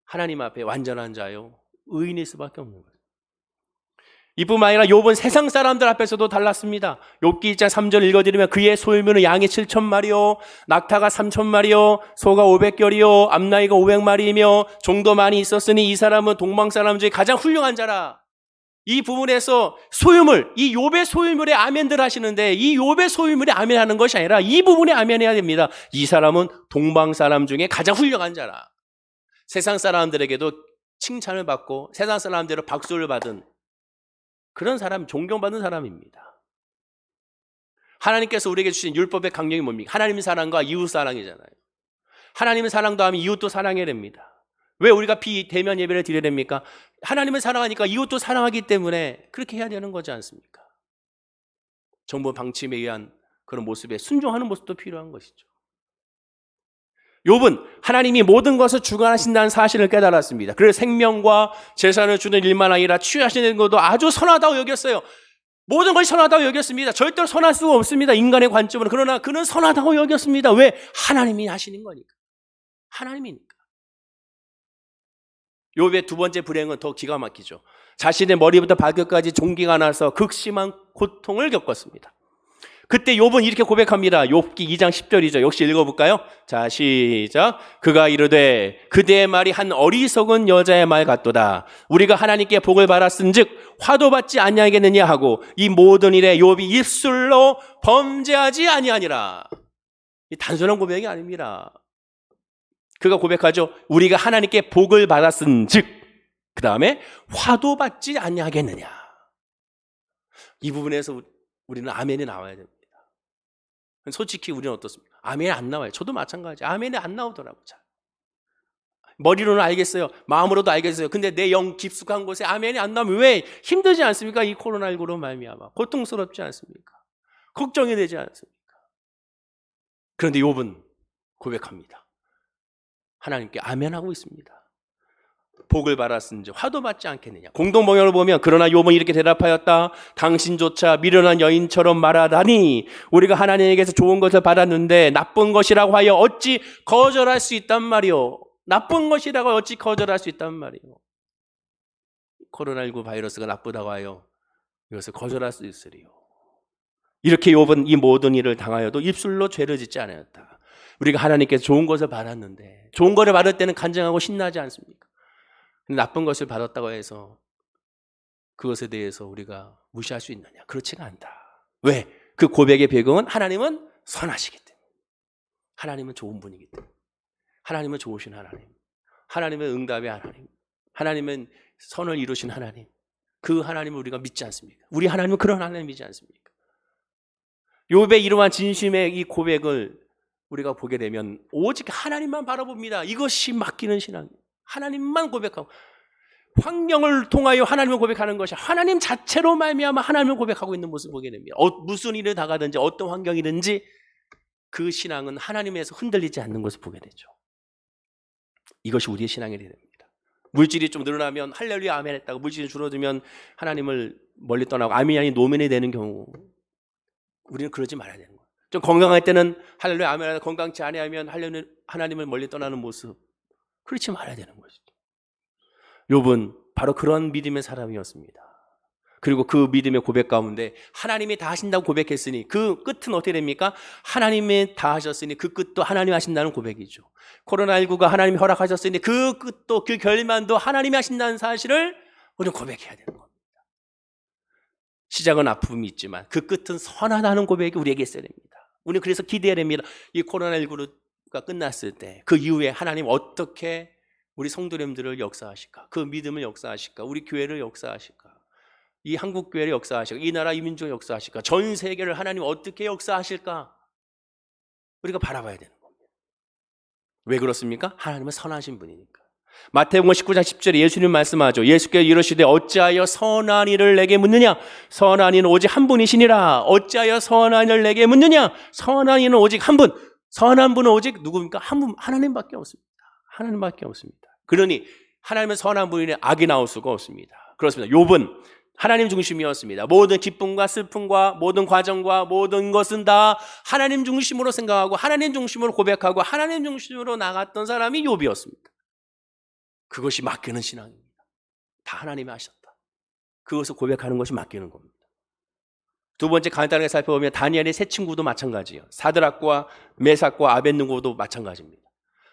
하나님 앞에 완전한 자요 의인일 수밖에 없는 거예요. 이뿐만 아니라 욥은 세상 사람들 앞에서도 달랐습니다. 욥기 1장 3절 읽어드리면 그의 소유물은 양이 7,000마리요 낙타가 3,000마리요 소가 500결이요 암나이가 500마리이며 종도 많이 있었으니 이 사람은 동방 사람 중에 가장 훌륭한 자라. 이 부분에서 소유물, 이 욥의 소유물에 아멘들 하시는데 이 욥의 소유물에 아멘하는 것이 아니라 이 부분에 아멘해야 됩니다. 이 사람은 동방 사람 중에 가장 훌륭한 자라. 세상 사람들에게도 칭찬을 받고 세상 사람들로 박수를 받은 그런 사람, 존경받는 사람입니다. 하나님께서 우리에게 주신 율법의 강령이 뭡니까? 하나님의 사랑과 이웃 사랑이잖아요. 하나님의 사랑도 하면 이웃도 사랑해야 됩니다. 왜 우리가 비대면 예배를 드려야 됩니까? 하나님을 사랑하니까 이웃도 사랑하기 때문에 그렇게 해야 되는 거지 않습니까? 정부 방침에 의한 그런 모습에 순종하는 모습도 필요한 것이죠. 욥은 하나님이 모든 것을 주관하신다는 사실을 깨달았습니다. 그래서 생명과 재산을 주는 일만 아니라 취하시는 것도 아주 선하다고 여겼어요. 모든 것이 선하다고 여겼습니다. 절대로 선할 수가 없습니다. 인간의 관점으로. 그러나 그는 선하다고 여겼습니다. 왜? 하나님이 하시는 거니까. 하나님이니까. 욥의 두 번째 불행은 더 기가 막히죠. 자신의 머리부터 발끝까지 종기가 나서 극심한 고통을 겪었습니다. 그때 욥은 이렇게 고백합니다. 욥기 2장 10절이죠. 역시 읽어볼까요? 자, 시작. 그가 이르되 그대의 말이 한 어리석은 여자의 말 같도다. 우리가 하나님께 복을 받았은즉 화도 받지 아니하겠느냐 하고 이 모든 일에 욥이 입술로 범죄하지 아니하니라. 이 단순한 고백이 아닙니다. 그가 고백하죠. 우리가 하나님께 복을 받았은즉 그 다음에 화도 받지 아니하겠느냐. 이 부분에서 우리는 아멘이 나와야 됩니다. 솔직히 우리는 어떻습니까? 아멘이 안 나와요. 저도 마찬가지. 아멘이 안 나오더라고요. 잘. 머리로는 알겠어요. 마음으로도 알겠어요. 근데 내 영 깊숙한 곳에 아멘이 안 나오면 왜? 힘들지 않습니까? 이 코로나19로 말미암아 고통스럽지 않습니까? 걱정이 되지 않습니까? 그런데 욥은 고백합니다. 하나님께 아멘하고 있습니다. 복을 받았은지 화도 받지 않겠느냐. 공동번역을 보면 그러나 욥은 이렇게 대답하였다. 당신조차 미련한 여인처럼 말하다니 우리가 하나님에게서 좋은 것을 받았는데 나쁜 것이라고 하여 어찌 거절할 수 있단 말이오. 나쁜 것이라고 어찌 거절할 수 있단 말이오. 코로나19 바이러스가 나쁘다고 하여 이것을 거절할 수 있으리요. 이렇게 욥은 이 모든 일을 당하여도 입술로 죄를 짓지 않았다. 우리가 하나님께서 좋은 것을 받았는데 좋은 것을 받을 때는 간증하고 신나지 않습니까? 근데 나쁜 것을 받았다고 해서 그것에 대해서 우리가 무시할 수 있느냐? 그렇지가 않다. 왜? 그 고백의 배경은 하나님은 선하시기 때문에. 하나님은 좋은 분이기 때문에. 하나님은 좋으신 하나님. 하나님은 응답의 하나님. 하나님은 선을 이루신 하나님. 그 하나님을 우리가 믿지 않습니까? 우리 하나님은 그런 하나님이지 않습니까? 욥의 이러한 진심의 이 고백을 우리가 보게 되면 오직 하나님만 바라봅니다. 이것이 맡기는 신앙입니다. 하나님만 고백하고 환경을 통하여 하나님을 고백하는 것이 하나님 자체로 말미암아 하나님을 고백하고 있는 모습을 보게 됩니다. 무슨 일을 당하든지 어떤 환경이든지 그 신앙은 하나님에서 흔들리지 않는 것을 보게 되죠. 이것이 우리의 신앙이 됩니다. 물질이 좀 늘어나면 할렐루야 아멘 했다고 물질이 줄어들면 하나님을 멀리 떠나고 아멘이 아닌 노멘이 되는 경우 우리는 그러지 말아야 되는 거예요. 좀 건강할 때는 할렐루야 아멘 하다 건강치 아니하면 할렐루야 하나님을 멀리 떠나는 모습 그렇지 말아야 되는 것이죠. 욥은 바로 그런 믿음의 사람이었습니다. 그리고 그 믿음의 고백 가운데 하나님이 다 하신다고 고백했으니 그 끝은 어떻게 됩니까? 하나님이 다 하셨으니 그 끝도 하나님이 하신다는 고백이죠. 코로나19가 하나님이 허락하셨으니 그 끝도 그 결말도 하나님이 하신다는 사실을 우리는 고백해야 되는 겁니다. 시작은 아픔이 있지만 그 끝은 선하다는 고백이 우리에게 있어야 됩니다. 우리는 그래서 기대해야 됩니다. 이 코로나19가 끝났을 때 그 이후에 하나님 어떻게 우리 성도님들을 역사하실까? 그 믿음을 역사하실까? 우리 교회를 역사하실까? 이 한국 교회를 역사하실까? 이 나라 이 민족을 역사하실까? 전 세계를 하나님 어떻게 역사하실까? 우리가 바라봐야 되는 겁니다. 왜 그렇습니까? 하나님은 선하신 분이니까. 마태복음 19장 10절에 예수님 말씀하죠. 예수께서 이르시되 어찌하여 선한 일을 내게 묻느냐? 선한 이는 오직 한 분이시니라. 어찌하여 선한 일을 내게 묻느냐? 선한 이는 오직 한 분. 선한 분은 오직 누구입니까? 한 분, 하나님밖에 없습니다. 하나님밖에 없습니다. 그러니 하나님은 선한 분이니 악이 나올 수가 없습니다. 그렇습니다. 욥은 하나님 중심이었습니다. 모든 기쁨과 슬픔과 모든 과정과 모든 것은 다 하나님 중심으로 생각하고 하나님 중심으로 고백하고 하나님 중심으로 나갔던 사람이 욥이었습니다. 그것이 맡기는 신앙입니다. 다 하나님이 하셨다. 그것을 고백하는 것이 맡기는 겁니다. 두 번째 간단하게 살펴보면 다니엘의 세 친구도 마찬가지예요. 사드락과 메삭과 아벳느고도 마찬가지입니다.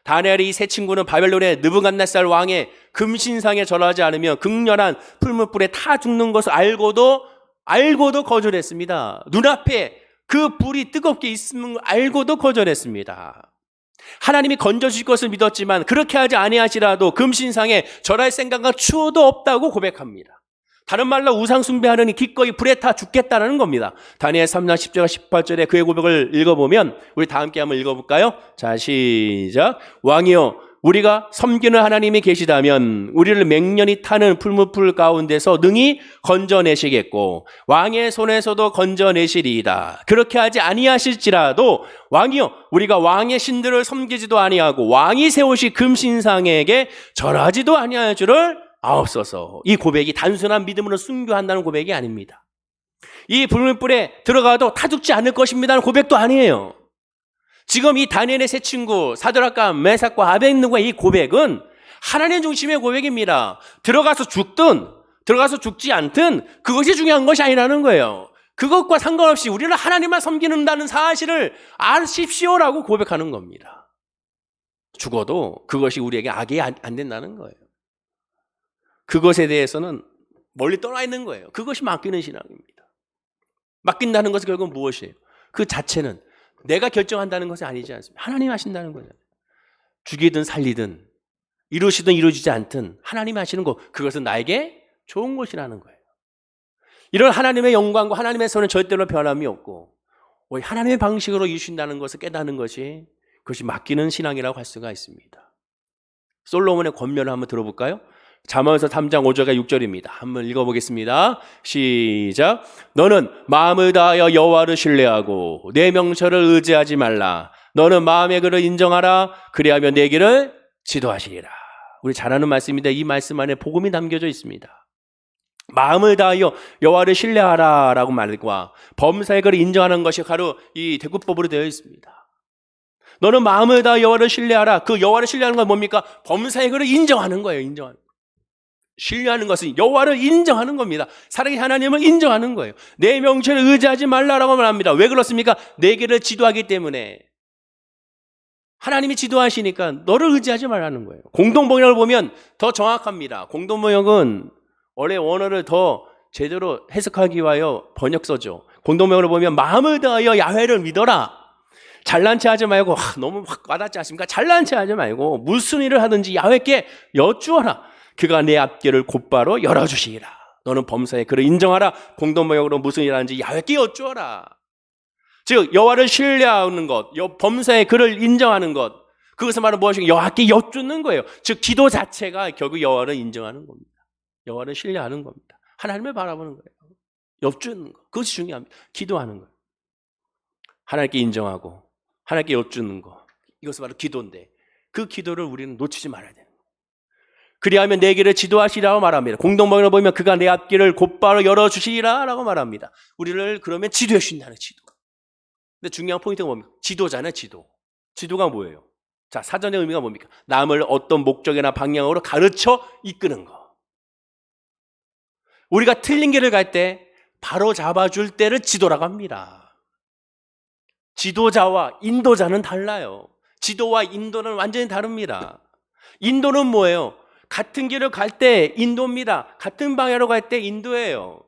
다니엘의 이 세 친구는 바벨론의 느부갓네살 왕의 금신상에 절하지 않으면 극렬한 풀무불에 타 죽는 것을 알고도 거절했습니다. 눈앞에 그 불이 뜨겁게 있음을 알고도 거절했습니다. 하나님이 건져주실 것을 믿었지만 그렇게 하지 아니하시라도 금신상에 절할 생각과 추호도 없다고 고백합니다. 다른 말로 우상 숭배하느니 기꺼이 불에 타 죽겠다는 겁니다. 다니엘 3장 10절과 18절에 그의 고백을 읽어보면 우리 다 함께 한번 읽어볼까요? 자, 시작. 왕이여 우리가 섬기는 하나님이 계시다면 우리를 맹렬히 타는 풀무불 가운데서 능히 건져내시겠고 왕의 손에서도 건져내시리이다. 그렇게 하지 아니하실지라도 왕이여 우리가 왕의 신들을 섬기지도 아니하고 왕이 세우신 금신상에게 절하지도 아니할 줄을 아옵소서. 이 고백이 단순한 믿음으로 순교한다는 고백이 아닙니다. 이 불물불에 들어가도 타 죽지 않을 것입니다는 고백도 아니에요. 지금 이 다니엘의 세 친구 사드락과 메삭과 아벳느고의 이 고백은 하나님 중심의 고백입니다. 들어가서 죽든 들어가서 죽지 않든 그것이 중요한 것이 아니라는 거예요. 그것과 상관없이 우리는 하나님만 섬기는다는 사실을 아십시오라고 고백하는 겁니다. 죽어도 그것이 우리에게 악이 안 된다는 거예요. 그것에 대해서는 멀리 떠나 있는 거예요. 그것이 맡기는 신앙입니다. 맡긴다는 것은 결국 무엇이에요? 그 자체는 내가 결정한다는 것이 아니지 않습니까? 하나님이 하신다는 거잖아요. 죽이든 살리든 이루시든 이루어지지 않든 하나님이 하시는 것, 그것은 나에게 좋은 것이라는 거예요. 이런 하나님의 영광과 하나님의 손은 절대로 변함이 없고 하나님의 방식으로 이루신다는 것을 깨닫는 것이 그것이 맡기는 신앙이라고 할 수가 있습니다. 솔로몬의 권면을 한번 들어볼까요? 잠언서 3장 5절과 6절입니다. 한번 읽어보겠습니다. 시작. 너는 마음을 다하여 여호와를 신뢰하고 내 명철을 의지하지 말라. 너는 마음의 그를 인정하라. 그리하면 내 길을 지도하시리라. 우리 잘 아는 말씀인데 이 말씀 안에 복음이 담겨져 있습니다. 마음을 다하여 여호와를 신뢰하라 라고 말과 범사의 그를 인정하는 것이 바로 이 대구법으로 되어 있습니다. 너는 마음을 다하여 여호와를 신뢰하라. 그 여호와를 신뢰하는 건 뭡니까? 범사의 그를 인정하는 거예요. 인정하는 거. 신뢰하는 것은 여호와를 인정하는 겁니다. 살아계신 하나님을 인정하는 거예요. 내 명철을 의지하지 말라라고 말합니다. 왜 그렇습니까? 내 길을 지도하기 때문에. 하나님이 지도하시니까 너를 의지하지 말라는 거예요. 공동번역을 보면 더 정확합니다. 공동번역은 원래 원어를 더 제대로 해석하기 위하여 번역서죠. 공동번역을 보면 마음을 다하여 야훼를 믿어라. 잘난 체 하지 말고 너무 확 와닿지 않습니까? 잘난 체 하지 말고 무슨 일을 하든지 야훼께 여쭈어라. 그가 내 앞길을 곧바로 열어주시리라. 너는 범사에 그를 인정하라. 공동번역으로 무슨 일을 하는지 야훼께 여쭈어라. 즉 여호와를 신뢰하는 것, 범사에 그를 인정하는 것, 그것을 말하는 무엇인가? 여호와께 여쭙는 거예요. 즉 기도 자체가 결국 여호와를 인정하는 겁니다. 여호와를 신뢰하는 겁니다. 하나님을 바라보는 거예요. 여쭙는 것, 그것이 중요합니다. 기도하는 거예요. 하나님께 인정하고 하나님께 여쭙는 것, 이것은 바로 기도인데 그 기도를 우리는 놓치지 말아야 돼요. 그리하면 내 길을 지도하시라고 말합니다. 공동번역을 보면 그가 내 앞길을 곧바로 열어주시리라 라고 말합니다. 우리를 그러면 지도해 주신다는 지도. 근데 중요한 포인트가 뭡니까? 지도잖아요, 지도. 지도가 뭐예요? 자, 사전의 의미가 뭡니까? 남을 어떤 목적이나 방향으로 가르쳐 이끄는 거. 우리가 틀린 길을 갈 때 바로 잡아줄 때를 지도라고 합니다. 지도자와 인도자는 달라요. 지도와 인도는 완전히 다릅니다. 인도는 뭐예요? 같은 길을 갈 때 인도입니다. 같은 방향으로 갈 때 인도예요.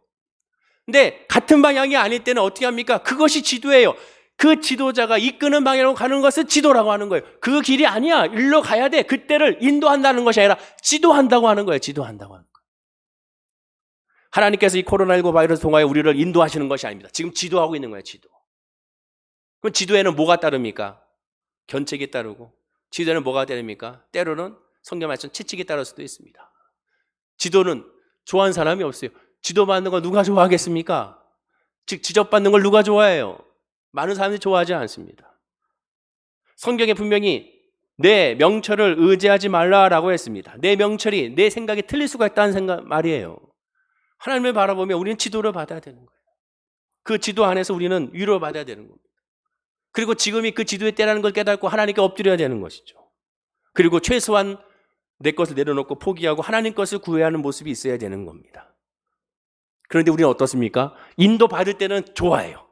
근데 같은 방향이 아닐 때는 어떻게 합니까? 그것이 지도예요. 그 지도자가 이끄는 방향으로 가는 것을 지도라고 하는 거예요. 그 길이 아니야. 일로 가야 돼. 그때를 인도한다는 것이 아니라 지도한다고 하는 거예요. 지도한다고 하는 거예요. 하나님께서 이 코로나19 바이러스 통하여 우리를 인도하시는 것이 아닙니다. 지금 지도하고 있는 거예요. 지도. 그럼 지도에는 뭐가 따릅니까? 견책이 따르고, 지도에는 뭐가 따릅니까? 때로는 성경 말씀 채찍이 따를 수도 있습니다. 지도는 좋아하는 사람이 없어요. 지도받는 걸 누가 좋아하겠습니까? 즉 지적받는 걸 누가 좋아해요? 많은 사람들이 좋아하지 않습니다. 성경에 분명히 내 명철을 의지하지 말라라고 했습니다. 내 명철이 내 생각이 틀릴 수가 있다는 말이에요. 하나님을 바라보면 우리는 지도를 받아야 되는 거예요. 그 지도 안에서 우리는 위로를 받아야 되는 겁니다. 그리고 지금이 그 지도의 때라는 걸 깨닫고 하나님께 엎드려야 되는 것이죠. 그리고 최소한 내 것을 내려놓고 포기하고 하나님 것을 구해야 하는 모습이 있어야 되는 겁니다. 그런데 우리는 어떻습니까? 인도 받을 때는 좋아해요.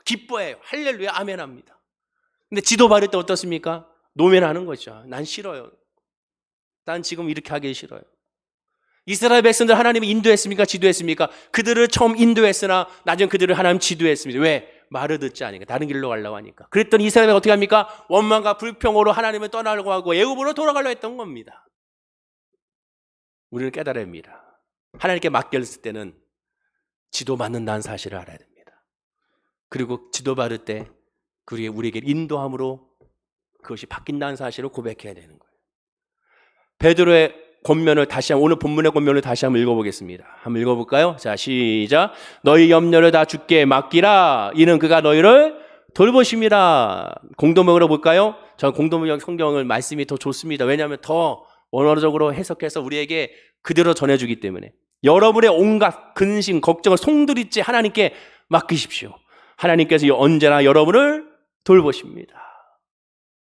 기뻐해요. 할렐루야 아멘 합니다. 근데 지도 받을 때 어떻습니까? 노면하는 거죠. 난 싫어요. 난 지금 이렇게 하기 싫어요. 이스라엘 백성들 하나님이 인도했습니까? 지도했습니까? 그들을 처음 인도했으나 나중에 그들을 하나님 지도했습니다. 왜? 말을 듣지 않으니까. 다른 길로 가려고 하니까. 그랬더니 이스라엘이 어떻게 합니까? 원망과 불평으로 하나님을 떠나려고 하고 애굽으로 돌아가려고 했던 겁니다. 우리는 깨달아야 합니다. 하나님께 맡겼을 때는 지도받는다는 사실을 알아야 됩니다. 그리고 지도받을 때 우리에게 인도함으로 그것이 바뀐다는 사실을 고백해야 되는 거예요. 베드로의 권면을 다시 한번, 오늘 본문의 권면을 다시 한번 읽어보겠습니다. 한번 읽어볼까요? 자, 시작. 너희 염려를 다 주께 맡기라. 이는 그가 너희를 돌보심이라. 공동명으로 볼까요? 저는 공동명 성경을 말씀이 더 좋습니다. 왜냐하면 더 원어적으로 해석해서 우리에게 그대로 전해주기 때문에. 여러분의 온갖 근심, 걱정을 송두리째 하나님께 맡기십시오. 하나님께서 언제나 여러분을 돌보십니다.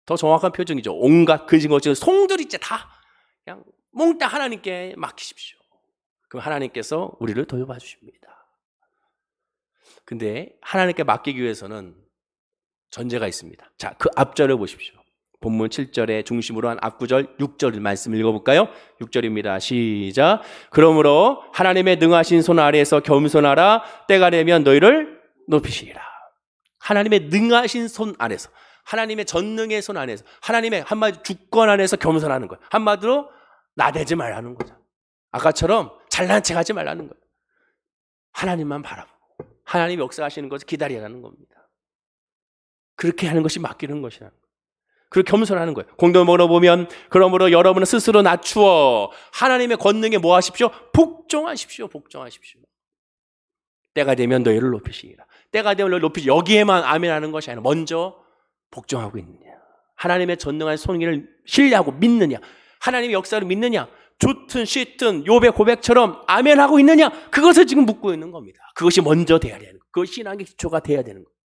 더 정확한 표정이죠. 온갖 근심, 걱정을 송두리째 다 그냥 몽땅 하나님께 맡기십시오. 그럼 하나님께서 우리를 돌봐 주십니다. 근데 하나님께 맡기기 위해서는 전제가 있습니다. 자, 그 앞절을 보십시오. 본문 7절의 중심으로 한 앞구절 6절 말씀 읽어볼까요? 6절입니다. 시작. 그러므로 하나님의 능하신 손 아래에서 겸손하라. 때가 되면 너희를 높이시리라. 하나님의 능하신 손 안에서, 하나님의 전능의 손 안에서, 하나님의 한마디 주권 안에서 겸손하는 거예요. 한마디로 나대지 말라는 거죠. 아까처럼 잘난 체 하지 말라는 거예요. 하나님만 바라보고 하나님이 역사하시는 것을 기다리라는 겁니다. 그렇게 하는 것이 맡기는 것이라는 거예요. 그리고 겸손하는 거예요. 공동으로 보면 그러므로 여러분은 스스로 낮추어 하나님의 권능에 뭐 하십시오? 복종하십시오. 복종하십시오. 때가 되면 너희를 높이시리라. 때가 되면 너희를 높이시. 여기에만 아멘하는 것이 아니라 먼저 복종하고 있느냐? 하나님의 전능한 손길을 신뢰하고 믿느냐? 하나님의 역사를 믿느냐? 좋든 싫든 욥의 고백처럼 아멘하고 있느냐? 그것을 지금 묻고 있는 겁니다. 그것이 먼저 돼야 되는 거예요. 그것이 신앙의 기초가 돼야 되는 거예요.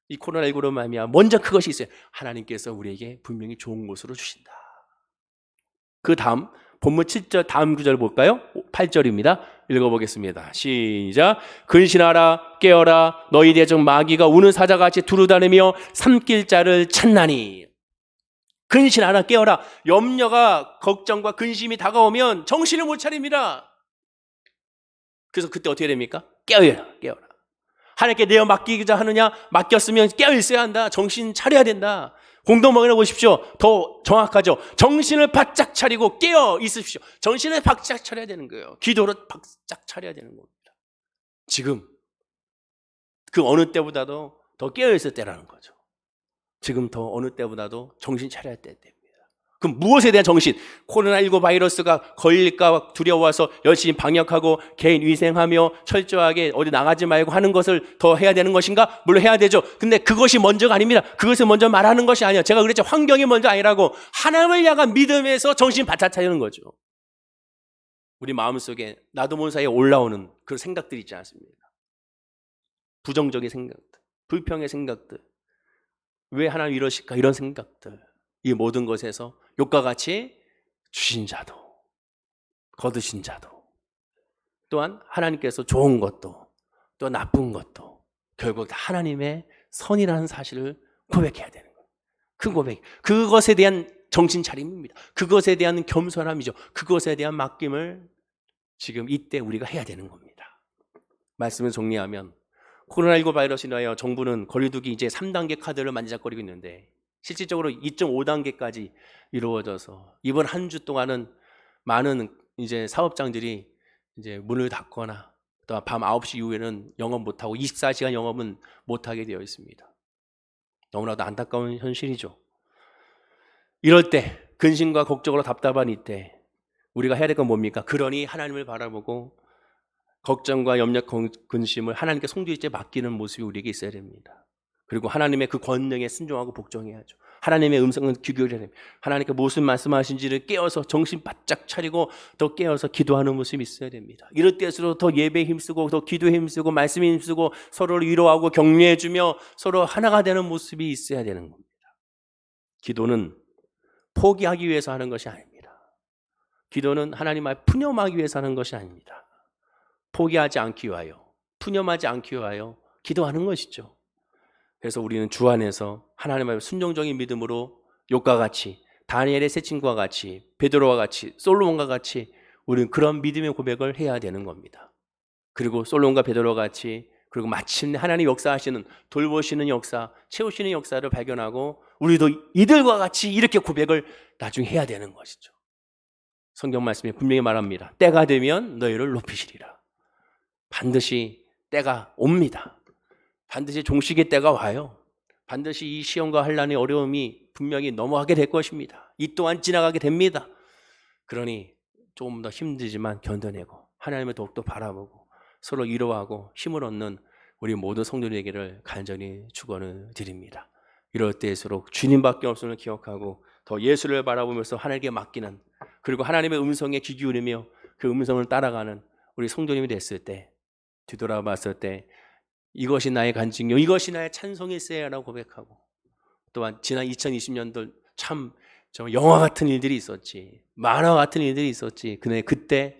이 코로나19로 말미암아 먼저 그것이 있어요. 하나님께서 우리에게 분명히 좋은 것으로 주신다. 그 다음 본문 7절 다음 구절 볼까요? 8절입니다. 읽어보겠습니다. 시작. 근신하라 깨어라 너희 대적 마귀가 우는 사자같이 두루다니며 삼킬 자를 찾나니. 근신하라 깨어라. 염려가 걱정과 근심이 다가오면 정신을 못 차립니다. 그래서 그때 어떻게 됩니까? 깨어라. 하나님께 내어 맡기자 하느냐? 맡겼으면 깨어 있어야 한다. 정신 차려야 된다. 공동방언해 보십시오. 더 정확하죠. 정신을 바짝 차리고 깨어 있으십시오. 정신을 바짝 차려야 되는 거예요. 기도로 바짝 차려야 되는 겁니다. 지금 그 어느 때보다도 더 깨어 있을 때라는 거죠. 지금 더 어느 때보다도 정신 차려야 될 때입니다. 그럼 무엇에 대한 정신? 코로나19 바이러스가 걸릴까 두려워서 열심히 방역하고 개인 위생하며 철저하게 어디 나가지 말고 하는 것을 더 해야 되는 것인가? 물론 해야 되죠. 근데 그것이 먼저가 아닙니다. 그것을 먼저 말하는 것이 아니에요. 제가 그랬죠. 환경이 먼저 아니라고 하나님을 향한 믿음에서 정신 바짝 차리는 거죠. 우리 마음속에 나도 모르는 사이에 올라오는 그런 생각들이 있지 않습니까? 부정적인 생각들, 불평의 생각들, 왜 하나님 이러실까? 이런 생각들, 이 모든 것에서 욕과 같이 주신 자도 거두신 자도 또한 하나님께서 좋은 것도 또 나쁜 것도 결국 다 하나님의 선이라는 사실을 고백해야 되는 거예요. 그 고백, 그것에 대한 정신 차림입니다. 그것에 대한 겸손함이죠. 그것에 대한 맡김을 지금 이때 우리가 해야 되는 겁니다. 말씀을 정리하면 코로나19 바이러스로 인하여 정부는 거리두기 이제 3단계 카드를 만지작거리고 있는데 실질적으로 2.5단계까지 이루어져서 이번 한 주 동안은 많은 이제 사업장들이 이제 문을 닫거나 또 밤 9시 이후에는 영업 못하고 24시간 영업은 못하게 되어 있습니다. 너무나도 안타까운 현실이죠. 이럴 때 근심과 걱정으로 답답한 이때 우리가 해야 될 건 뭡니까? 그러니 하나님을 바라보고 걱정과 염려, 근심을 하나님께 송두리째 맡기는 모습이 우리에게 있어야 됩니다. 그리고 하나님의 그 권능에 순종하고 복종해야죠. 하나님의 음성은 귀 기울여야 됩니다. 하나님께 무슨 말씀하신지를 깨어서 정신 바짝 차리고 더 깨어서 기도하는 모습이 있어야 됩니다. 이럴 때일수록 더 예배에 힘쓰고 더 기도에 힘쓰고 말씀에 힘쓰고 서로를 위로하고 격려해주며 서로 하나가 되는 모습이 있어야 되는 겁니다. 기도는 포기하기 위해서 하는 것이 아닙니다. 기도는 하나님 앞에 푸념하기 위해서 하는 것이 아닙니다. 포기하지 않기 위하여, 푸념하지 않기 위하여 기도하는 것이죠. 그래서 우리는 주 안에서 하나님 앞에 순종적인 믿음으로 욥과 같이, 다니엘의 세 친구와 같이, 베드로와 같이, 솔로몬과 같이 우리는 그런 믿음의 고백을 해야 되는 겁니다. 그리고 솔로몬과 베드로와 같이 그리고 마침내 하나님 역사하시는 돌보시는 역사, 채우시는 역사를 발견하고 우리도 이들과 같이 이렇게 고백을 나중에 해야 되는 것이죠. 성경 말씀에 분명히 말합니다. 때가 되면 너희를 높이시리라. 반드시 때가 옵니다. 반드시 종식의 때가 와요. 반드시 이 시험과 환난의 어려움이 분명히 넘어가게 될 것입니다. 이 또한 지나가게 됩니다. 그러니 조금 더 힘들지만 견뎌내고 하나님을 더욱더 바라보고 서로 위로하고 힘을 얻는 우리 모든 성도들에게를 간절히 축원을 드립니다. 이럴 때일수록 주님밖에 없음을 기억하고 더 예수를 바라보면서 하나님께 맡기는, 그리고 하나님의 음성에 귀 기울이며 그 음성을 따라가는 우리 성도님이 됐을 때, 뒤돌아봤을 때 이것이 나의 간증요, 이것이 나의 찬송일세라고 고백하고, 또한 지난 2020년도 참 영화 같은 일들이 있었지, 만화 같은 일들이 있었지, 그때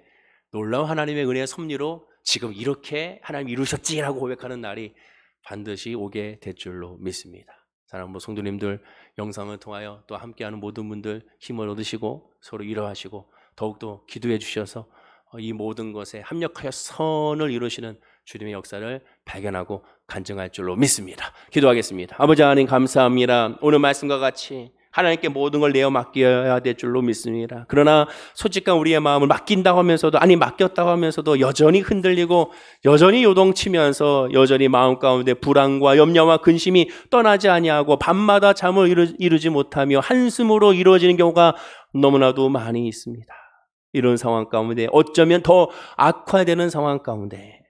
놀라운 하나님의 은혜의 섭리로 지금 이렇게 하나님 이루셨지라고 고백하는 날이 반드시 오게 될 줄로 믿습니다. 사랑하는 성도님들, 영상을 통하여 또 함께하는 모든 분들 힘을 얻으시고 서로 위로하시고 더욱더 기도해 주셔서 이 모든 것에 합력하여 선을 이루시는 주님의 역사를 발견하고 간증할 줄로 믿습니다. 기도하겠습니다. 아버지 하나님 감사합니다. 오늘 말씀과 같이 하나님께 모든 걸 내어 맡겨야 될 줄로 믿습니다. 그러나 솔직한 우리의 마음을 맡긴다고 하면서도, 아니 맡겼다고 하면서도 여전히 흔들리고 여전히 요동치면서 여전히 마음 가운데 불안과 염려와 근심이 떠나지 아니하고 밤마다 잠을 이루지 못하며 한숨으로 이루어지는 경우가 너무나도 많이 있습니다. 이런 상황 가운데 어쩌면 더 악화되는 상황 가운데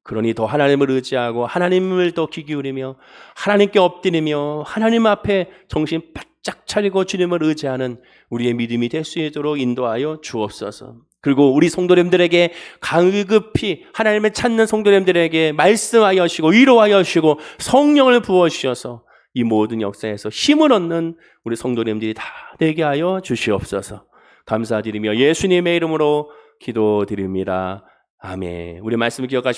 그러니 더 하나님을 의지하고 하나님을 더 귀 기울이며 하나님께 엎드리며 하나님 앞에 정신 바짝 차리고 주님을 의지하는 우리의 믿음이 될 수 있도록 인도하여 주옵소서. 그리고 우리 성도님들에게 가급히 하나님을 찾는 성도님들에게 말씀하여 주시고 위로하여 주시고 성령을 부어 주셔서 이 모든 역사에서 힘을 얻는 우리 성도님들이 다 되게 하여 주시옵소서. 감사드리며 예수님의 이름으로 기도드립니다. 아멘. 우리 말씀 기억하시고